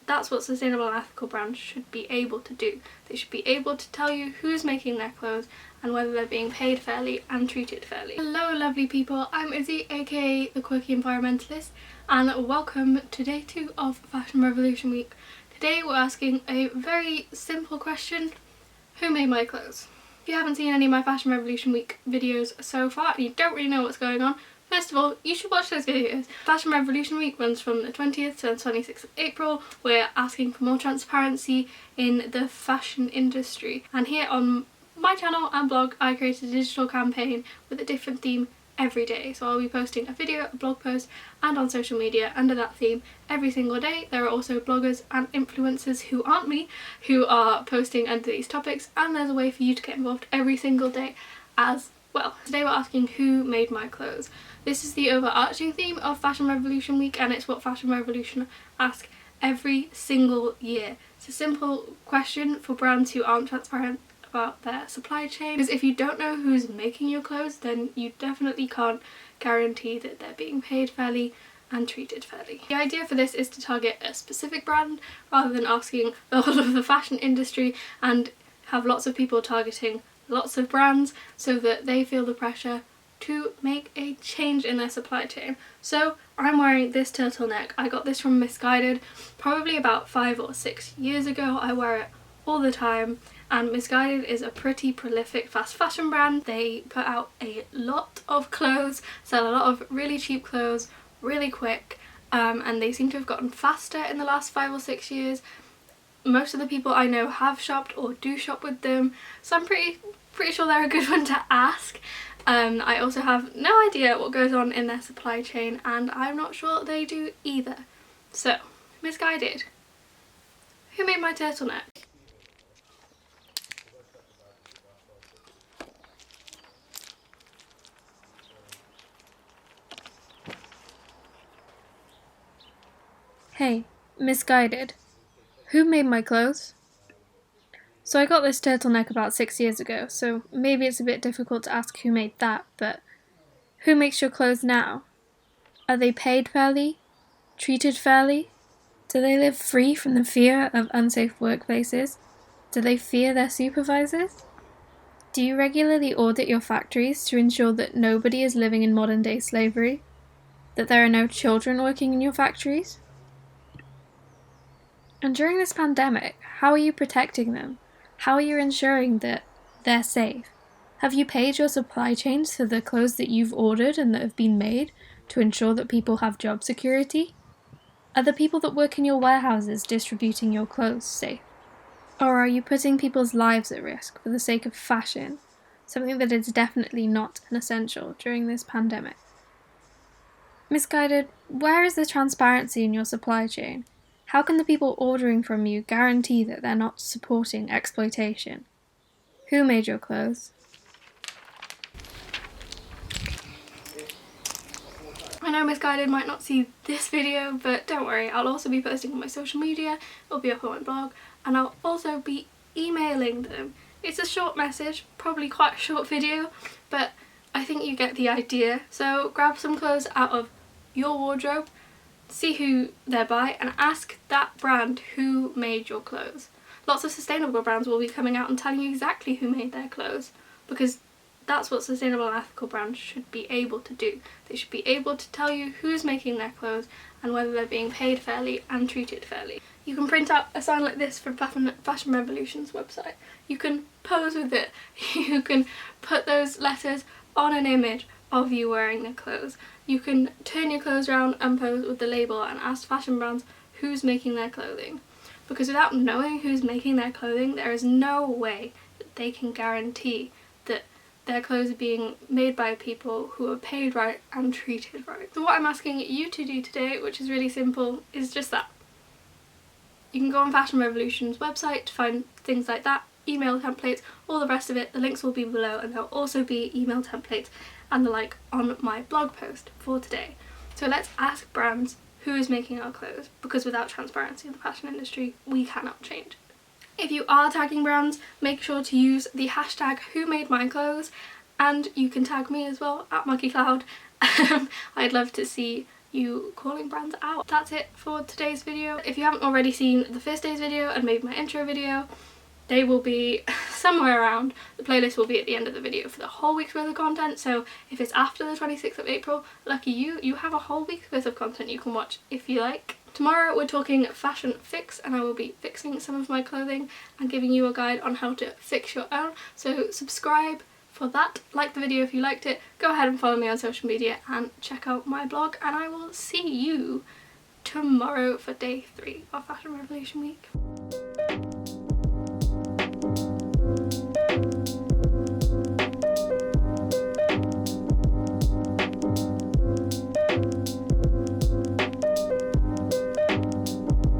that's what sustainable and ethical brands should be able to do. They should be able to tell you who's making their clothes and whether they're being paid fairly and treated fairly. Hello lovely people, I'm Izzy, aka the Quirky Environmentalist, and welcome to day 2 of Fashion Revolution Week. Today we're asking a very simple question: who made my clothes? If you haven't seen any of my Fashion Revolution Week videos so far and you don't really know what's going on, first of all, you should watch those videos. Fashion Revolution Week runs from the 20th to the 26th of April. We're asking for more transparency in the fashion industry. And here on my channel and blog, I created a digital campaign with a different theme every day. So I'll be posting a video, a blog post, and on social media under that theme every single day. There are also bloggers and influencers who aren't me who are posting under these topics, and there's a way for you to get involved every single day as well. Today we're asking who made my clothes. This is the overarching theme of Fashion Revolution Week, and it's what Fashion Revolution ask every single year. It's a simple question for brands who aren't transparent about their supply chain, because if you don't know who's making your clothes, then you definitely can't guarantee that they're being paid fairly and treated fairly. The idea for this is to target a specific brand rather than asking the whole of the fashion industry, and have lots of people targeting lots of brands so that they feel the pressure to make a change in their supply chain. So I'm wearing this turtleneck. I got this from Missguided probably about 5 or 6 years ago. I wear it all the time, and Missguided is a pretty prolific fast fashion brand. They put out a lot of clothes, sell a lot of really cheap clothes really quick, and they seem to have gotten faster in the last 5 or 6 years. Most of the people I know have shopped or do shop with them, so I'm pretty sure they're a good one to ask. I also have no idea what goes on in their supply chain, and I'm not sure they do either. So, Missguided, who made my turtleneck? Hey, Missguided, who made my clothes? So I got this turtleneck about 6 years ago, so maybe it's a bit difficult to ask who made that, but who makes your clothes now? Are they paid fairly? Treated fairly? Do they live free from the fear of unsafe workplaces? Do they fear their supervisors? Do you regularly audit your factories to ensure that nobody is living in modern-day slavery? That there are no children working in your factories? And during this pandemic, how are you protecting them? How are you ensuring that they're safe? Have you paid your supply chains for the clothes that you've ordered and that have been made to ensure that people have job security? Are the people that work in your warehouses distributing your clothes safe? Or are you putting people's lives at risk for the sake of fashion, something that is definitely not an essential during this pandemic? Missguided, where is the transparency in your supply chain? How can the people ordering from you guarantee that they're not supporting exploitation? Who made your clothes? I know Missguided might not see this video, but don't worry, I'll also be posting on my social media, it'll be up on my blog, and I'll also be emailing them. It's a short message, probably quite a short video, but I think you get the idea. So grab some clothes out of your wardrobe, see who they're by, and ask that brand who made your clothes. Lots of sustainable brands will be coming out and telling you exactly who made their clothes, because that's what sustainable and ethical brands should be able to do. They should be able to tell you who's making their clothes and whether they're being paid fairly and treated fairly. You can print out a sign like this from Fashion Revolution's website. You can pose with it. You can put those letters on an image of you wearing the clothes. You can turn your clothes around and pose with the label and ask fashion brands who's making their clothing. Because without knowing who's making their clothing, there is no way that they can guarantee that their clothes are being made by people who are paid right and treated right. So what I'm asking you to do today, which is really simple, is just that. You can go on Fashion Revolution's website to find things like that, email templates, all the rest of it. The links will be below, and there'll also be email templates and the like on my blog post for today. So let's ask brands who is making our clothes, because without transparency in the fashion industry, we cannot change. If you are tagging brands, make sure to use the hashtag #WhoMadeMyClothes, and you can tag me as well at MonkeyCloud. I'd love to see you calling brands out. That's it for today's video. If you haven't already seen the first day's video and maybe my intro video, they will be somewhere around. The playlist will be at the end of the video for the whole week's worth of content, so if it's after the 26th of April, lucky you, you have a whole week's worth of content you can watch if you like. Tomorrow we're talking fashion fix, and I will be fixing some of my clothing and giving you a guide on how to fix your own, so subscribe for that, like the video if you liked it, go ahead and follow me on social media and check out my blog, and I will see you tomorrow for day 3 of Fashion Revolution Week.